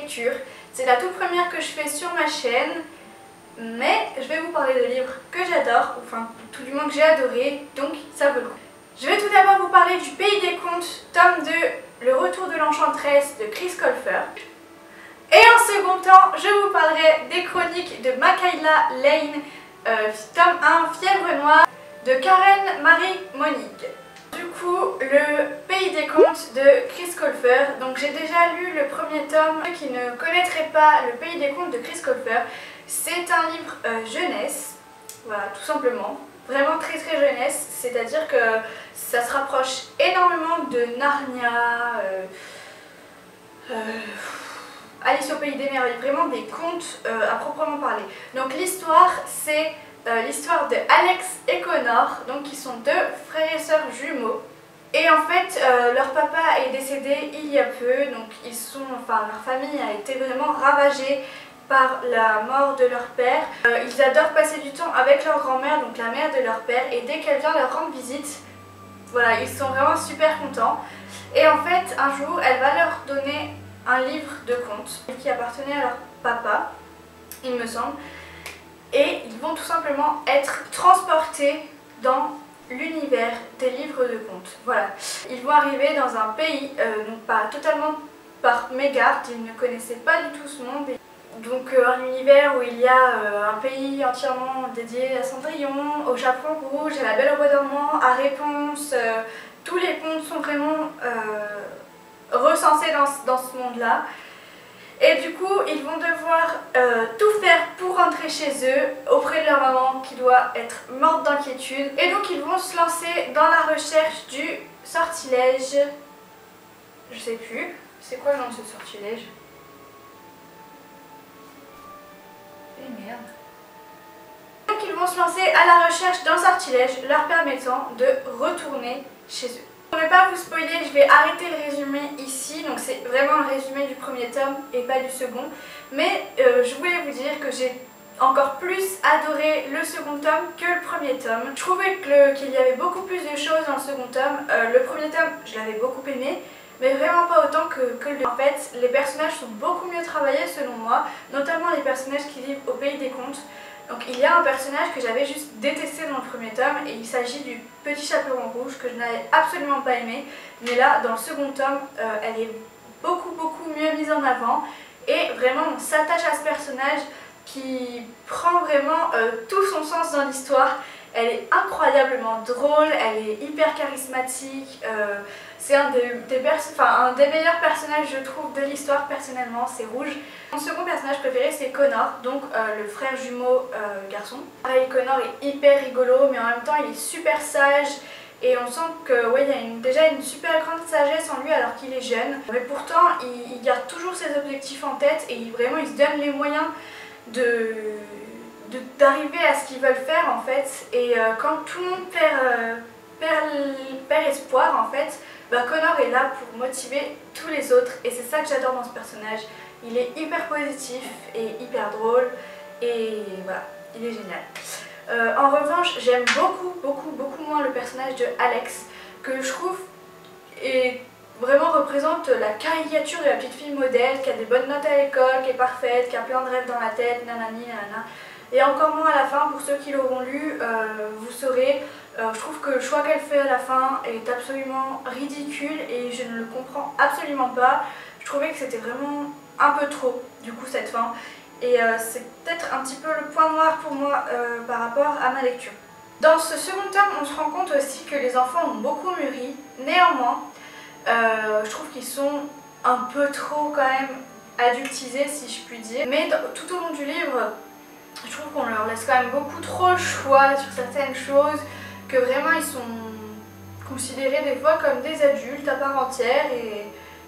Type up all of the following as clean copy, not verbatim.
lecture. C'est la toute première que je fais sur ma chaîne, mais je vais vous parler de livres que j'adore, enfin tout du moins que j'ai adoré, donc ça vaut le coup. Je vais tout d'abord vous parler du Pays des Contes, tome 2, Le Retour de l'Enchanteresse de Chris Colfer. Et en second temps, je vous parlerai des chroniques de Makaila Lane, tome 1, Fièvre Noire, de Karen Marie Monique. Du coup, le Pays des Contes de Chris Colfer. Donc j'ai déjà lu le premier tome. Ceux qui ne connaîtraient pas le Pays des Contes de Chris Colfer, c'est un livre jeunesse, voilà, tout simplement. Vraiment très jeunesse, c'est-à-dire que ça se rapproche énormément de Narnia, Alice au Pays des Merveilles, vraiment des contes à proprement parler. Donc l'histoire, c'est l'histoire de Alex et Connor, donc qui sont deux frères et sœurs jumeaux. Et en fait, leur papa est décédé il y a peu, donc leur famille a été vraiment ravagée par la mort de leur père. Ils adorent passer du temps avec leur grand-mère, donc la mère de leur père, et dès qu'elle vient leur rendre visite, voilà, ils sont vraiment super contents. Et en fait, un jour, elle va leur donner un livre de contes qui appartenait à leur papa, il me semble, et ils vont tout simplement être transportés dans l'univers des livres de contes. Voilà, ils vont arriver dans un pays, donc pas totalement par mégarde, ils ne connaissaient pas du tout ce monde. Donc un univers où il y a un pays entièrement dédié à Cendrillon, au Chaperon Rouge, à la Belle au Bois dormant, à Réponse. Tous les contes sont vraiment recensés dans ce monde-là. Et du coup, ils vont devoir tout faire pour rentrer chez eux, auprès de leur maman qui doit être morte d'inquiétude. Et donc ils vont se lancer dans la recherche du sortilège. Je sais plus, c'est quoi le nom de ce sortilège? Merde. Donc ils vont se lancer à la recherche d'un sortilège leur permettant de retourner chez eux. Pour ne pas vous spoiler, je vais arrêter le résumé ici, donc c'est vraiment le résumé du premier tome et pas du second. Mais je voulais vous dire que j'ai encore plus adoré le second tome que le premier tome. Je trouvais qu'il y avait beaucoup plus de choses dans le second tome. Le premier tome, je l'avais beaucoup aimé, mais vraiment pas autant que le... En fait, les personnages sont beaucoup mieux travaillés selon moi, notamment les personnages qui vivent au Pays des Contes. Donc il y a un personnage que j'avais juste détesté dans le premier tome, et il s'agit du Petit Chaperon Rouge que je n'avais absolument pas aimé. Mais là, dans le second tome, elle est beaucoup mieux mise en avant, et vraiment on s'attache à ce personnage qui prend vraiment tout son sens dans l'histoire. Elle est incroyablement drôle, elle est hyper charismatique, c'est un des meilleurs personnages je trouve de l'histoire personnellement, c'est Rouge. Mon second personnage préféré c'est Connor, donc le frère jumeau garçon. Pareil, Connor est hyper rigolo mais en même temps il est super sage. Et on sent que ouais, il y a déjà une super grande sagesse en lui alors qu'il est jeune. Mais pourtant il garde toujours ses objectifs en tête et vraiment il se donne les moyens d'arriver à ce qu'ils veulent faire en fait. Et quand tout le monde perd espoir en fait, bah Connor est là pour motiver tous les autres, et c'est ça que j'adore dans ce personnage. Il est hyper positif et hyper drôle, et voilà, il est génial. En revanche, j'aime beaucoup moins le personnage de Alex, que je trouve vraiment représente la caricature de la petite fille modèle, qui a des bonnes notes à l'école, qui est parfaite, qui a plein de rêves dans la tête, nanani, nanana. Et encore moins à la fin, pour ceux qui l'auront lu, vous saurez, je trouve que le choix qu'elle fait à la fin est absolument ridicule et je ne le comprends absolument pas. Je trouvais que c'était vraiment un peu trop, du coup, cette fin. Et c'est peut-être un petit peu le point noir pour moi par rapport à ma lecture. Dans ce second tome, on se rend compte aussi que les enfants ont beaucoup mûri. Néanmoins, je trouve qu'ils sont un peu trop quand même adultisés, si je puis dire. Mais tout au long du livre, je trouve qu'on leur laisse quand même beaucoup trop le choix sur certaines choses, que vraiment ils sont considérés des fois comme des adultes à part entière,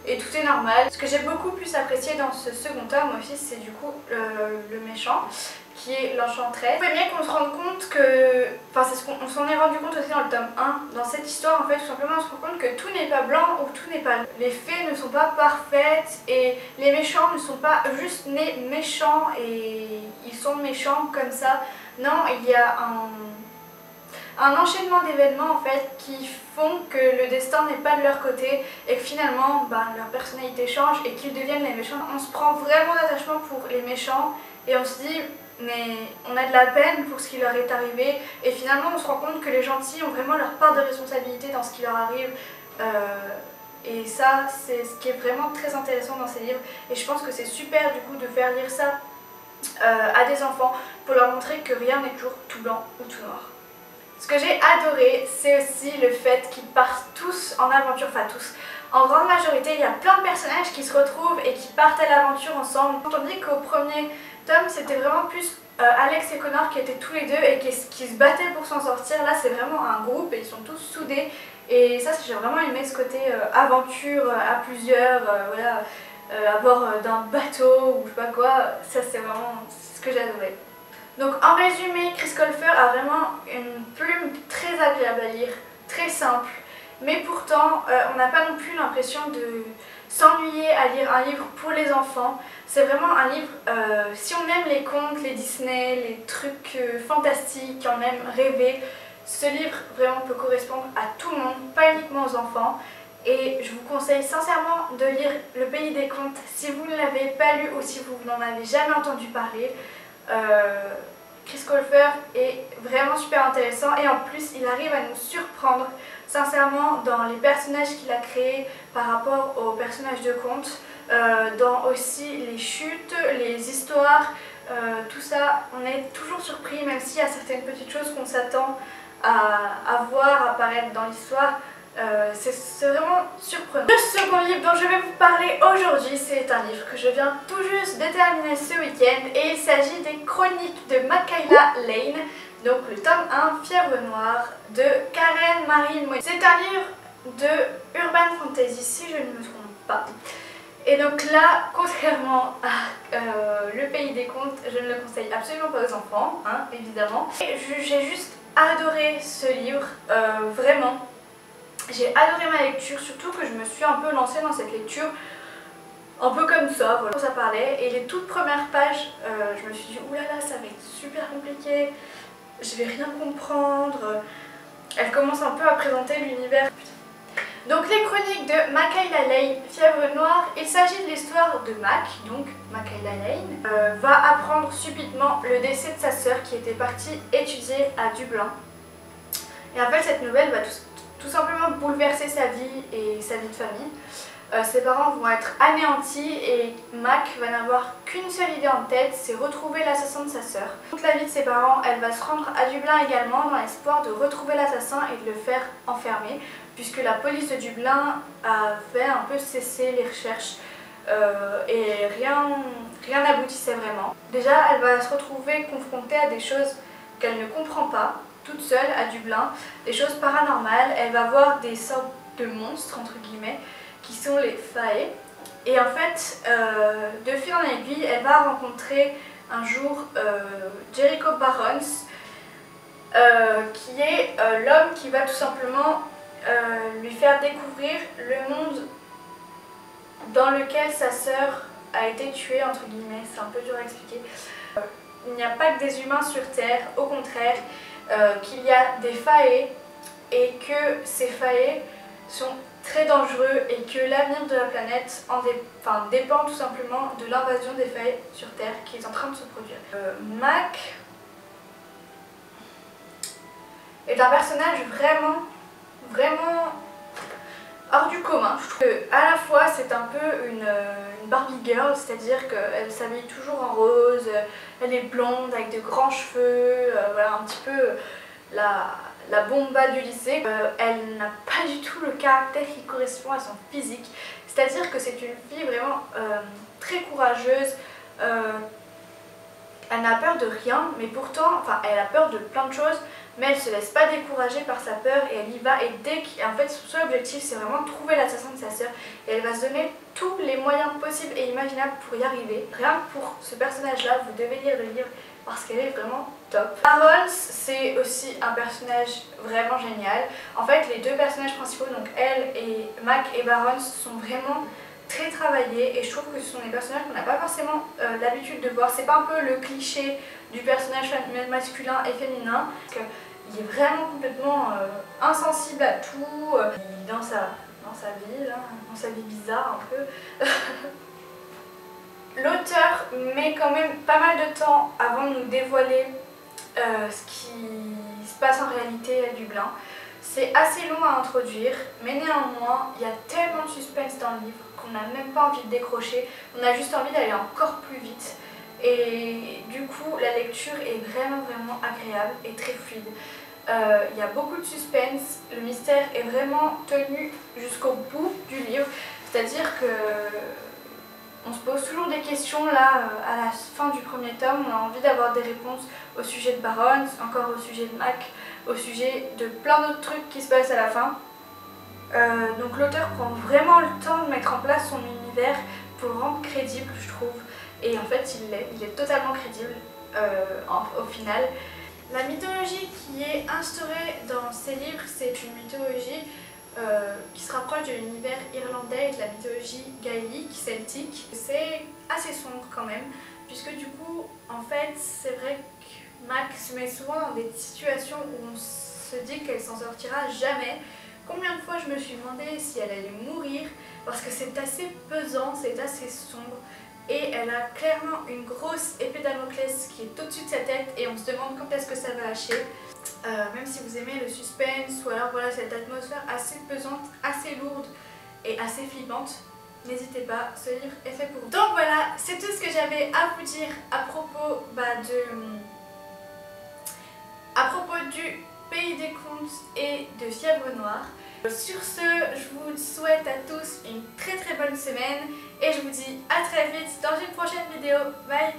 et tout est normal. Ce que j'ai beaucoup plus apprécié dans ce second tome aussi, c'est du coup le méchant, qui est l'Enchanteresse. Il faut bien qu'on se rende compte que, enfin c'est ce qu'on s'en est rendu compte aussi dans le tome 1, dans cette histoire en fait, tout simplement on se rend compte que tout n'est pas blanc ou tout n'est pas... Les fées ne sont pas parfaites, et les méchants ne sont pas juste nés méchants et ils sont méchants comme ça. Non, il y a un enchaînement d'événements en fait qui font que le destin n'est pas de leur côté et que finalement leur personnalité change et qu'ils deviennent les méchants. On se prend vraiment d'attachement pour les méchants et on se dit mais on a de la peine pour ce qui leur est arrivé et finalement on se rend compte que les gentils ont vraiment leur part de responsabilité dans ce qui leur arrive. Et ça, c'est ce qui est vraiment très intéressant dans ces livres. Et je pense que c'est super du coup de faire lire ça à des enfants pour leur montrer que rien n'est toujours tout blanc ou tout noir. Ce que j'ai adoré, c'est aussi le fait qu'ils partent tous en aventure, enfin tous. En grande majorité, il y a plein de personnages qui se retrouvent et qui partent à l'aventure ensemble. Tandis qu'au premier tome, c'était vraiment plus Alex et Connor qui étaient tous les deux et qui se battaient pour s'en sortir. Là, c'est vraiment un groupe et ils sont tous soudés. Et ça, j'ai vraiment aimé ce côté aventure à plusieurs, voilà, à bord d'un bateau ou je sais pas quoi. Ça, c'est vraiment ce que j'ai adoré. Donc en résumé, Chris Colfer a vraiment une plume très agréable à lire, très simple. Mais pourtant, on n'a pas non plus l'impression de s'ennuyer à lire un livre pour les enfants. C'est vraiment un livre, si on aime les contes, les Disney, les trucs fantastiques, on aime rêver, ce livre vraiment peut correspondre à tout le monde, pas uniquement aux enfants. Et je vous conseille sincèrement de lire Le Pays des Contes si vous ne l'avez pas lu ou si vous n'en avez jamais entendu parler. Chris Colfer est vraiment super intéressant et en plus il arrive à nous surprendre sincèrement dans les personnages qu'il a créés par rapport aux personnages de contes, dans aussi les chutes, les histoires, tout ça. On est toujours surpris même s'il y a certaines petites choses qu'on s'attend à voir apparaître dans l'histoire. C'est vraiment surprenant. Le second livre dont je vais vous parler aujourd'hui, c'est un livre que je viens tout juste de terminer ce week-end et il s'agit des Chroniques de Makaila Lane, donc le tome 1, Fièvre Noire, de Karen Marie Moïse. C'est un livre de Urban Fantasy si je ne me trompe pas. Et donc là, contrairement à Le Pays des Contes, je ne le conseille absolument pas aux enfants, hein, évidemment. J'ai juste adoré ce livre, vraiment. J'ai adoré ma lecture, surtout que je me suis un peu lancée dans cette lecture un peu comme ça, voilà, ça parlait. Et les toutes premières pages, je me suis dit oulala, ça va être super compliqué, je vais rien comprendre. Elle commence un peu à présenter l'univers. Donc les Chroniques de Makaila Lane, Fièvre Noire, il s'agit de l'histoire de Mac, donc Makaila Lane, va apprendre subitement le décès de sa sœur qui était partie étudier à Dublin. Et en fait cette nouvelle va tout simplement bouleverser sa vie et sa vie de famille. Ses parents vont être anéantis et Mac va n'avoir qu'une seule idée en tête, c'est retrouver l'assassin de sa sœur. Toute la vie de ses parents, elle va se rendre à Dublin également dans l'espoir de retrouver l'assassin et de le faire enfermer, puisque la police de Dublin a fait un peu cesser les recherches et rien n'aboutissait vraiment. Déjà, elle va se retrouver confrontée à des choses qu'elle ne comprend pas, toute seule à Dublin, des choses paranormales. Elle va voir des sortes de monstres entre guillemets qui sont les Fae et en fait de fil en aiguille elle va rencontrer un jour Jericho Barons qui est l'homme qui va tout simplement lui faire découvrir le monde dans lequel sa sœur a été tuée entre guillemets. C'est un peu dur à expliquer. Il n'y a pas que des humains sur Terre, au contraire. Qu'il y a des Fae et que ces Fae sont très dangereux et que l'avenir de la planète dépend tout simplement de l'invasion des Fae sur Terre qui est en train de se produire. Mac est un personnage vraiment hors du commun. Je trouve qu'à la fois c'est un peu une Barbie girl, c'est-à-dire qu'elle s'habille toujours en rose, elle est blonde avec de grands cheveux, voilà un petit peu la bomba du lycée. Elle n'a pas du tout le caractère qui correspond à son physique, c'est-à-dire que c'est une fille vraiment très courageuse. Elle n'a peur de rien, mais pourtant, elle a peur de plein de choses, mais elle ne se laisse pas décourager par sa peur et elle y va. Et en fait, son seul objectif, c'est vraiment de trouver l'assassin de sa sœur et elle va se donner tous les moyens possibles et imaginables pour y arriver. Rien que pour ce personnage-là, vous devez lire le livre parce qu'elle est vraiment top. Barons, c'est aussi un personnage vraiment génial. En fait, les deux personnages principaux, donc elle et Mac et Barons, sont vraiment très travaillés et je trouve que ce sont des personnages qu'on n'a pas forcément l'habitude de voir. C'est pas un peu le cliché du personnage masculin et féminin. il est vraiment complètement insensible à tout, dans sa vie, là, dans sa vie bizarre un peu. L'auteur met quand même pas mal de temps avant de nous dévoiler ce qui se passe en réalité à Dublin. C'est assez long à introduire, mais néanmoins, il y a tellement de suspense dans le livre qu'on n'a même pas envie de décrocher, on a juste envie d'aller encore plus vite. Et du coup, la lecture est vraiment agréable et très fluide. Il y a beaucoup de suspense, le mystère est vraiment tenu jusqu'au bout du livre, c'est-à-dire que on se pose toujours des questions là à la fin du premier tome, on a envie d'avoir des réponses au sujet de Baron, encore au sujet de Mac, au sujet de plein d'autres trucs qui se passent à la fin. Donc l'auteur prend vraiment le temps de mettre en place son univers pour le rendre crédible, je trouve. Et en fait il est totalement crédible au final. La mythologie qui est instaurée dans ces livres, c'est une mythologie qui se rapproche de l'univers irlandais et de la mythologie gaélique, celtique. C'est assez sombre quand même, puisque du coup, en fait, c'est vrai que Mac se met souvent dans des situations où on se dit qu'elle s'en sortira jamais. Combien de fois je me suis demandé si elle allait mourir, parce que c'est assez pesant, c'est assez sombre. Et elle a clairement une grosse épée Damoclès qui est au-dessus de sa tête et on se demande quand est-ce que ça va lâcher. Même si vous aimez le suspense ou alors voilà cette atmosphère assez pesante, assez lourde et assez flippante, n'hésitez pas, ce livre est fait pour vous. Donc voilà, c'est tout ce que j'avais à vous dire à propos du Pays des Contes et de Fièvre Noire. Sur ce, je vous souhaite à tous une très bonne semaine et je vous dis à très vite dans une prochaine vidéo. Bye!